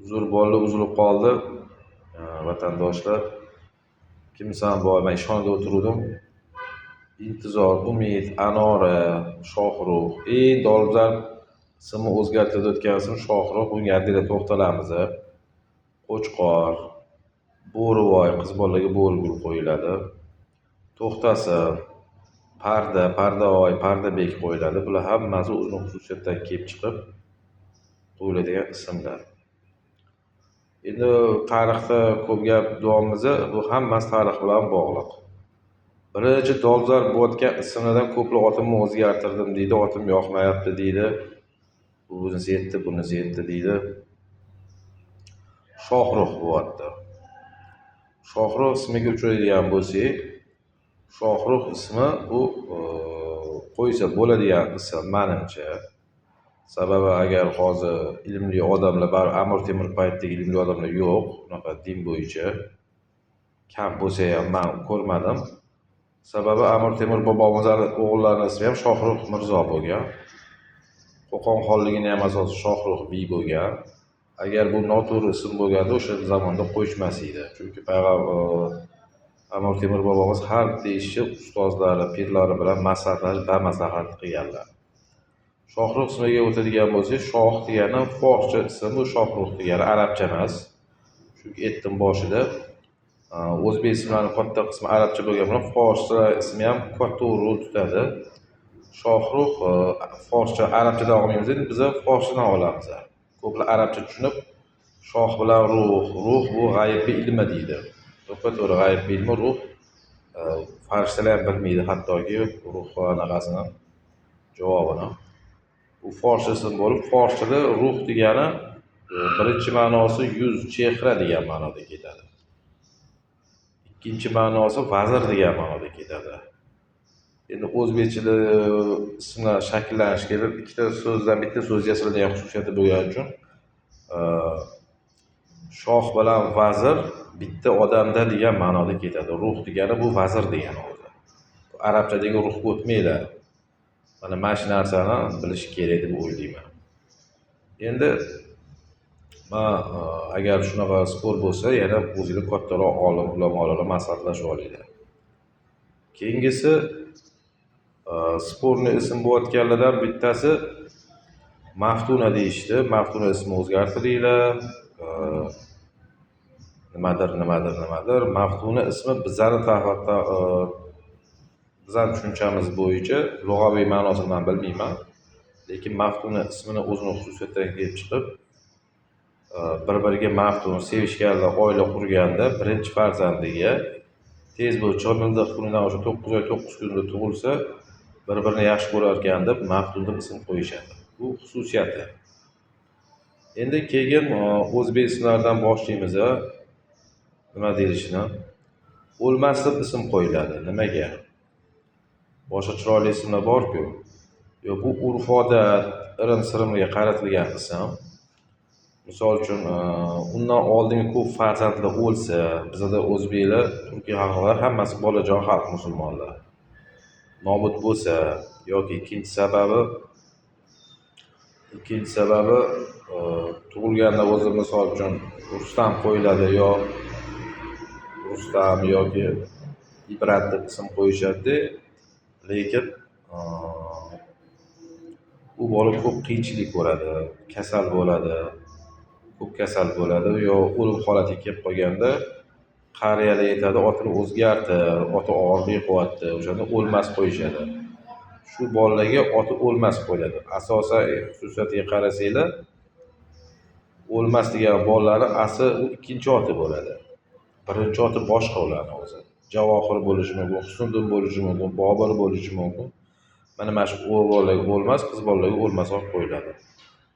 Uzr bo'ldi, uzilib qoldi. Vatandoshlar, kimsan boy, men ishxonada o'tiruvdim. Intizor, Umid, Anora, Shohrux, dolzarb ismni o'zgartirayotgan Shohrux, bunga addiyda to'xtalamiz. Qo'chqor, Bo'rivoy qiz bolalarga Bo'rigul qo'yiladi. To'xtasin, Pardaoy, Pardabek qo'yiladi. Bular hammasi o'zining xususiyatidan kelib chiqib qo'yiladigan ismlar. Endi tarixda ko'p gap deyapmiz, bu hammasi tarix bilan bog'liq. Birinchi dolzarb bo'layotgan ismlardan ko'plar otimni o'zgartirdim deydi, otim yoqmayapti deydi. Bunisi yetdi, bunisi yetdi deydi. Shohrux bo'lyapti. Shohrux ismiga uchraydigan bo'lsak, Shohrux ismi bu qo'ysa bo'ladigan ism menimcha. Sababi agar hozir ilmli odamlar, bar Amir Temur paytidagi ilmli odamlar yo'q, unaqa din bo'yicha kam bo'lsa ham men ko'rmadim. Sababi Amir Temur bobomizning o'g'illarining ismi ham Shohrux Mirzo bo'lgan. Qo'qon xonligining ham asosi Shohrux biy bo'lgan. Agar bu noto'g'ri ism bo'lganda o'sha zamonda qo'yishmas edi. Chunki payg'ambar Amir Temur bobomiz har deyishchi ustozlari, pirlari bilan maslahat qilganlar. Shohrux ismiga o'tadigan bo'lsak, shoh degani forscha ism, bu Shohrux degani arabcha emas. Chunki aytdim boshida, o'zbek ismlarining katta qismi arabcha bo'lgani bilan forscha ismi ham katta o'rin tutadi. Shohrux forscha, arabchadan olmaymiz, endi biz forschadan olamiz. Ko'plar arabcha tushunib, shoh bilan ruh bu g'ayibli ilmi deydi. To'g'ri, g'ayibli ilmi ruh farishtalar ham bilmaydi, hattoki ruh anaqasini javobini. Bu forscha ism bo'lib, forschada ruh degani birinchi ma'nosi yuz, chehra degan ma'noda ketadi. Ikkinchi ma'nosi vazir degan ma'noda ketadi. Endi o'zbekchada ismlar shakllanishi kerak. Ikkita so'zdan bitta so'z yasaladigan xususiyati bo'lgani uchun shoh bilan vazir bitta odamda degan ma'noda ketadi. Ruh degani bu vazir degani o'zi. Arabchadagi ruhga o'tmaylar. Mana shu narsani bilish kerak deb o'ylayman. Endi agar shunaqa spor bo'lsa, yana o'zingizga kattaroq olim ulamolar maslahatlashib olinglar. Keyingisi sportni ism bo'layotganlardan bittasi Maftuna deyishdi. Maftuna ismi o'zgartiringlar. Nimadir. Maftuna ismi bizning tushunchamiz bo'yicha lug'aviy ma'nosini men bilmayman. Lekin Maftuna ismini o'zining xususiyatidan kelib chiqib, bir-biriga maftun sevishganlar oila qurganda birinchi farzandiga tez bo'lib mildiq kunidan o'sha 9 oy 9 kunda tug'ilsa, bir-birini yaxshi ko'rar ekan deb Maftun deb ism qo'yishadi. Bu xususiyati. Endi keyin o'zbek ismlaridan boshlaymiz. Nima deyilishini? O'lmas deb ism qo'yiladi. Nimaga? Boshqa chiroyli ismlar bor-ku. Yo, bu urf-odat, irim-sirimga qaratilgan ism. Misol uchun, undan oldingi ko'p farzandlar o'lsa, bizda o'zbeklar, turkiy xalqlar hammasi bolajon xalq musulmonlar. Nobud bo'lsa yoki ikkinchi sababi tug'ilganda o'zi misol uchun Rustam qo'yiladi Rustam yoki Ibrat deb ism qo'yishadi. Lekin u bola ko'p qiyinchilik ko'radi, kasal bo'ladi. Ko'p kasal bo'ladi yo o'lim holatiga kelib qolganda qariyalar aytadi, otini o'zgartir, oti og'irlik qilyapti, o'shanda o'lmas qo'yishadi. Shu bolalarga oti o'lmas qo'yiladi. Asosan xususiyatiga qarasanglar, o'lmas degan bolalarning asli u ikkinchi oti bo'ladi. Birinchi oti boshqa ularning o'zi. Javohir bo'lishi mumkin, Husniddin bo'lishi mumkin, Bobur bo'lishi mumkin. Mana shu o'g'il bolalarga o'lmas, qiz bolalarga o'lmas ot qo'yiladi.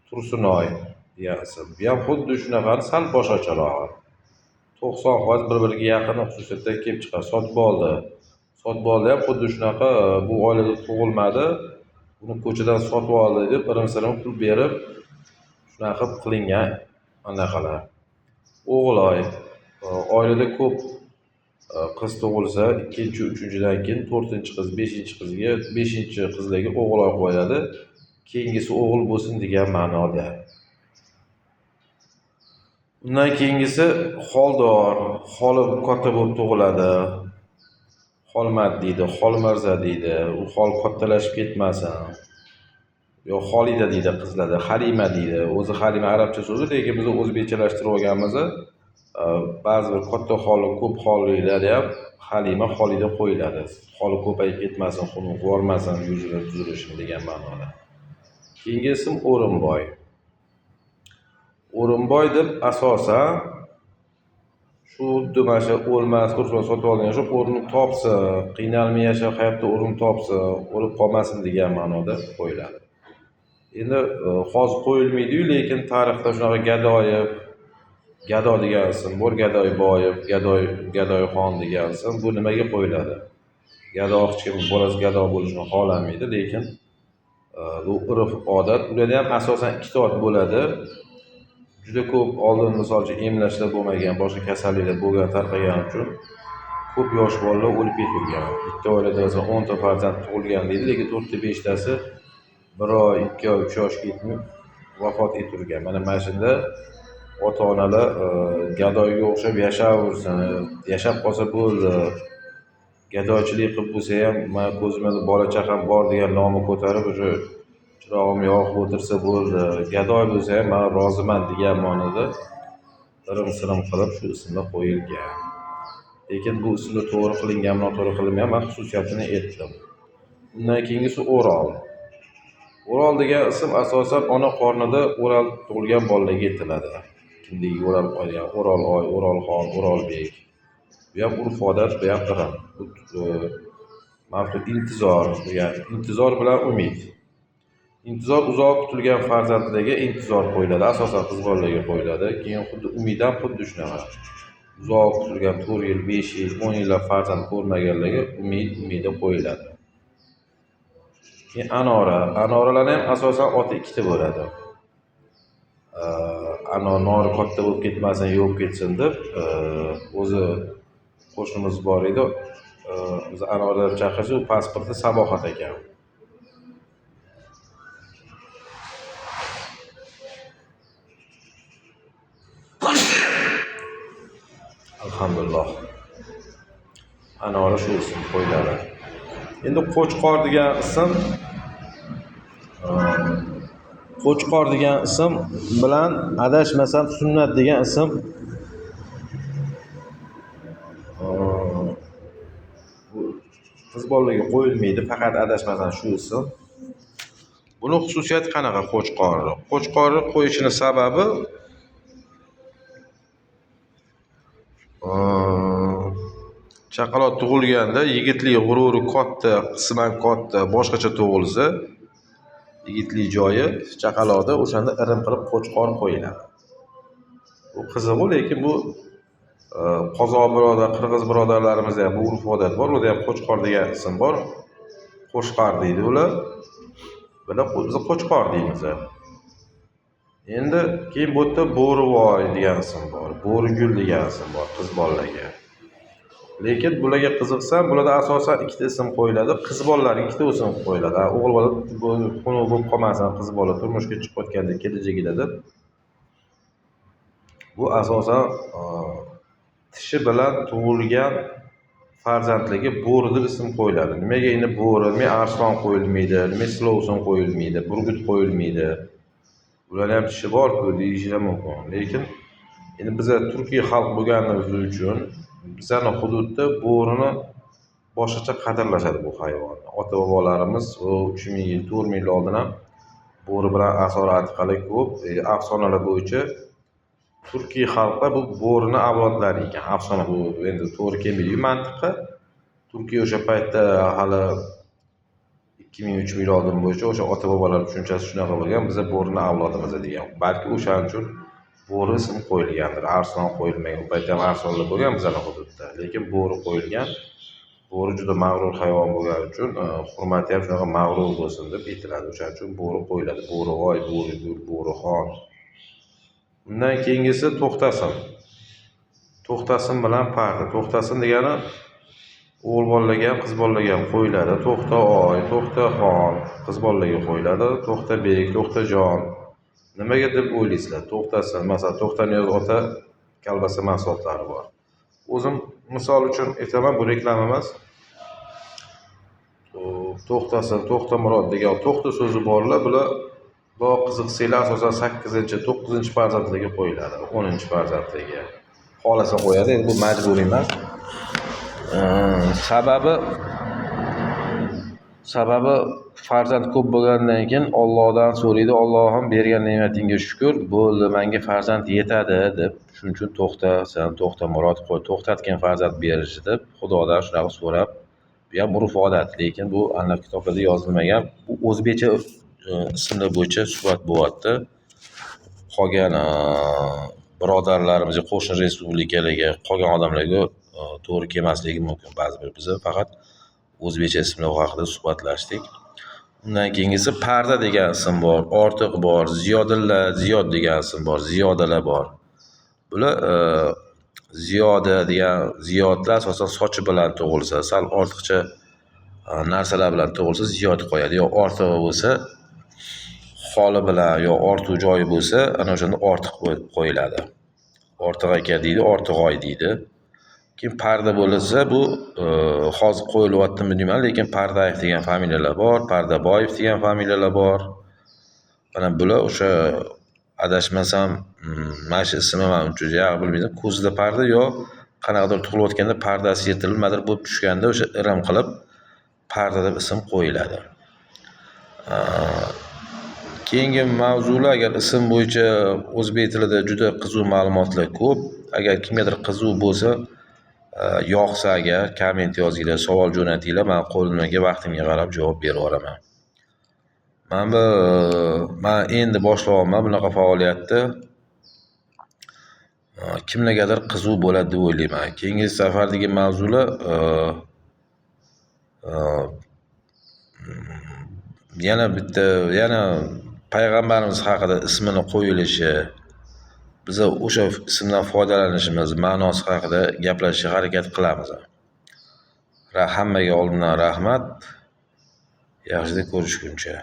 Tursunoy degan ism. Bu ham xuddi shunaqa, sal boshqacharoq. 90% bir-biriga yaqin xususiyatda kelib chiqadi. Sotboldi ham xuddi shunaqa, bu oilada tug'ilmadi, uni ko'chadan sotib oldi deb irim-sirim pul berib, shunaqa qilingan anaqalar. O'g'iloy, oilada ko'p qiz tug'ilsa, 2-3-dan keyin 4-qiz, 5-qizlarga o'g'iloy qo'yiladi. Keyingisi o'g'il bo'lsin degan ma'noda. Undan keyingisi xoldor, xoli katta bo'lib tug'iladi. Xolmat deydi, xolmirza deydi. U xol kattalashib ketmasin. Yo Xolida deydi qizlarda, Halima deydi. O'zi Halima arabcha so'zi, lekin biz o'zbekchalashtirib olganmiz. Ba'zi bir katta xoli, ko'p xolilarda ham Halima, Xolida qo'yiladi. Xoli ko'payib ketmasin, xunuk bormasin, yuzini tuzilishini degan ma'noda. Keyingi ism O'rinboy. O'rinboy deb asosan shu mana shu o'lmas, tursun sotib olgan shu o'rnini topsin, qiynalmay yashab hayotda o'rin topsin, o'lib qolmasin degan ma'noda qo'yiladi. Endi hozir qo'yilmaydi-yu, lekin tarixda shunaqa Gadoyev, Gado degan ism bor, Gadoyboyev, Gadoyxon degan ism. Bu nimaga qo'yiladi? Gado hech kim bolasi gado bo'lishini xohlamaydi, lekin bu urf odat. Ularda ham asosan ikkita ot bo'ladi. Juda ko'p oldin misolcha emlashlar bo'lmagan, boshqa kasalliklar bo'lgan, tarqagan uchun ko'p yosh bolalar o'lib ketgan. Bitta oilada 10 ta farzand tug'ilgan deydi, lekin 4 ta 5 tasi 1 oy, 2 oy, 3 yoshga yetmay vafot etgan. Mana shunda ota-onalar gadoyga o'xshab yashayversin, yashab qolsa bo'ldi. Gadoychilik qilib bo'lsa ham, men ko'zimda bola chaqam bor degan nomni ko'tarib, o'sha chirog'im yoqib o'tirsa bo'ldi. Gadoy bo'lsa ham men roziman degan ma'noda sirim qilib shu ismni qo'yilgan. Lekin bu ismda to'g'ri qilinganmi, noto'g'ri qilinmagan, men xususiyatini aytdim. Undan keyingisi O'rol. O'rol degan ism asosan ona qornida O'ral tug'ilgan bolalarga aytiladi. Kindiga O'ral qo'ygan, O'roloy, O'rolxon, O'rolbek. Bu ham urf odat, bu ham qirim. Mavjud intizor degan, intizor bilan umid. Intizor uzoq kutilgan farzandlarga intizor qo'yiladi, asosan qiz bolalarga qo'yiladi. Keyin xuddi umid ham xuddi shunaqa. Uzoq kutilgan 4 yil, 5 yil, 10 yillab farzand ko'rmaganlarga umid qo'yiladi. Keyin Anora. Anoralar ham asosan oti ikkita bo'ladi. Nori katta bo'lib ketmasin, yo'q ketsin deb o'zi qo'shnimiz bor edi. Biz Anora deb chaqirsak, u pasporti Sabohat ekan. Alhamdulillah. Anora shu ism qo'yiladi. Endi Qo'chqor degan ism Qo'chqor degan ism bilan adashmasam Sunnat degan ism qiz bolalarga qo'yilmaydi, faqat adashmasam shu ism. Buni xususiyati qanaqa Qo'chqorni? Qo'chqorni qo'yishini sababi chaqaloq tug'ilganda yigitlik g'ururi katta, qisman katta, boshqacha tug'ilsa, yigitlik joyi chaqaloqda o'shanda irim qilib Qo'chqor qo'yiladi. Bu qiziq, lekin bu qozoq birodar, qirg'iz birodarlarimizda ham bu urf odat bor. Ularda ham Qo'chqor degan ism bor. Qo'shqar deydi ular. Biz Qo'chqor deymiz. Endi keyin bu yerda Bo'rivoy degan ism bor, Bo'rigul degan ism bor qiz bolalarga. Lekin bularga qiziqsam, bularda asosan ikkita ism qo'yiladi. Qiz bolalarga ikkita ism qo'yiladi. O'g'il bola xunuk bo'lib qolmasin, qiz bola turmushga chiqib o'tganda kelajagida deb. Bu asosan tishi bilan tug'ilgan farzandlarga Bo'ri deb ism qo'yiladi. Nimaga endi Bo'ri, nimaga Arslon qo'yilmaydi, nimaga Silovsin qo'yilmaydi, Burgut qo'yilmaydi? Ular ham tishi bor-ku, deyishlar mumkin. Lekin endi biz Turkiya xalq bo'lganimiz uchun bizning hududda bo'rini boshqacha qadrlashadi bu hayvonni. Ota-bobolarimiz 3000 yil, 4000 yil oldin ham bo'ri bilan asorati qalay ko'p. Afsonalar bo'yicha Turkiya xalqi bu bo'rini avlodlari ekan. Afsona bu endi to'g'ri kelmaydi mantiqqa. Turkiya o'sha paytda hali 2000-3000 yil oldin bo'yicha o'sha ota-bobolar tushunchasi shunaqa bo'lgan. Biz bo'rini avlodimiz degan. Balki o'shaning uchun bo'ri ism qo'yilgandir. Arslon qo'yilmagan. U paytda ham arslonlar bo'lgan bizning hududda. Lekin bo'ri qo'yilgan. Bo'ri juda mag'rur hayvon bo'lgani uchun hurmati ham shunaqa mag'rur bo'lsin deb aytiladi. O'shaning uchun bo'ri qo'yiladi. Bo'rivoy, Bo'rigul, Bo'rixon. Undan keyingisi To'xtasin. To'xtasin bilan Parda. To'xtasin degani o'g'il bolalarga ham, qiz bolalarga ham qo'yiladi. To'xtaoy, To'xtaxon qiz bolalarga qo'yiladi. To'xtabek, To'xtajon Nimaga deb o'ylaysizlar? To'xtasin, masalan, To'xtaniyoz ota kolbasa mahsulotlari bor. O'zim misol uchun aytaman, bu reklama emas. To'xtasin, To'xtamurod degan to'xta so'zi borlar, bular qiziqsanglar asosan 8-9 farzandlarga qo'yiladi, 10 farzandlarga. Xohlasa qo'yadi, endi bu majburiy emas. Sababi farzand ko'p bo'lgandan keyin Allohdan so'raydi, Allohim bergan ne'matingga shukr, bo'ldi, menga farzand yetadi deb. Shuning uchun To'xtasin, To'xtamurod qo'y, to'xtatgan farzand berishi deb Xudodan shunaqa so'rab, bu ham urf odat, lekin bu aniq kitoblarda yozilmagan. Bu o'zbekcha ismlar bo'yicha suhbat bo'lyapti. Qolgan birodarlarimizga, qo'shni respublikalarga, qolgan odamlarga to'g'ri kelmasligi mumkin. Ba'zi bir biz faqat o'zbekcha ismlar haqida suhbatlashdik. Undan keyingisi Parda degan ism bor, Ortiq bor, Ziyod degan ism bor, Ziyodalar bor. Bular Ziyodlar asosan sochi bilan tug'ilsa, sal ortiqcha narsalar bilan tug'ilsa Ziyod qo'yadi, yo ortig'i bo'lsa holi bilan yo ortuv joyi bo'lsa, ana o'shanda ortiq qo'yiladi. Ortiq aka deydi, Ortiqoy deydi. Keyin Parda bo'lsa, bu hozir qo'yilyaptimi deyman, lekin Pardayev degan familiyalar bor, Pardaboyev degan familiyalar bor. Mana bular o'sha adashmasam, mana shu ismni men uncha yaxshi bilmayman. Ko'zida parda yo qanaqadir tug'ilayotganda pardasi yetilib, nimadir bo'lib tushganda o'sha irim qilib Parda deb ism qo'yiladi. Keyingi mavzular, agar ism bo'yicha o'zbek tilida juda qiziq ma'lumotlar ko'p. Agar kimgadir qiziq bo'lsa, yoqsa agar komment yozinglar, savol jo'natinglar, men qo'limga vaqtimga qarab javob beraveraman. Men endi boshlayapman bunaqa faoliyatni. Kimlargadir qiziq bo'ladi deb o'ylayman. Keyingi safardagi mavzular yana payg'ambarimiz haqida ismini qo'yilishi, biz o'sha ismdan foydalanishimiz, ma'nosi haqida gaplashishga harakat qilamiz. Hammaga oldindan rahmat. Yaxshida ko'rishguncha.